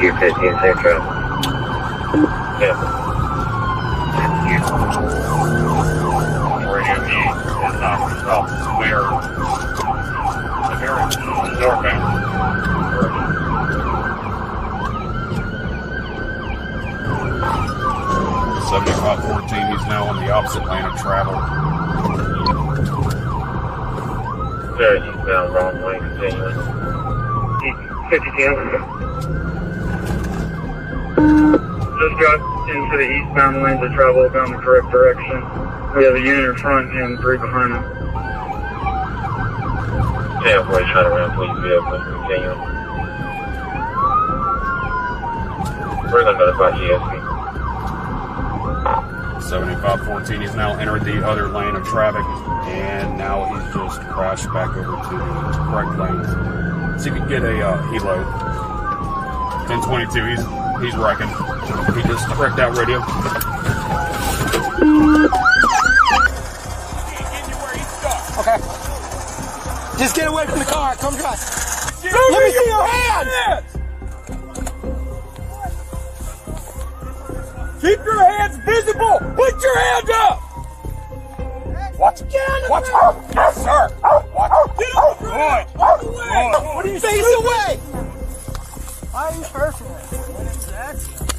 You're 15 Central. Yeah. Radio B is where the variance is northbound. 7514, he's now on the opposite lane of travel. Very eastbound, wrong way, continuing. 52. Just got into the eastbound lanes of travel, down the correct direction. We have a unit in front and 3 behind them. Yeah, boy, trying to ram police vehicle, continuing. We're going to notify GSP. 7514, he's now entered the other lane of traffic, and now he's just crashed back over to the correct lanes. So you can get a helo. 1022, he's wrecking. He just wrecked out radio. Okay. Just get away from the car. Come to us. Let me see your hands! Keep your hands visible! Put your hands up! Watch him. Watch him. Yes, sir. Watch him. Get up. Good. What are you face away? Why are you personal? Exactly.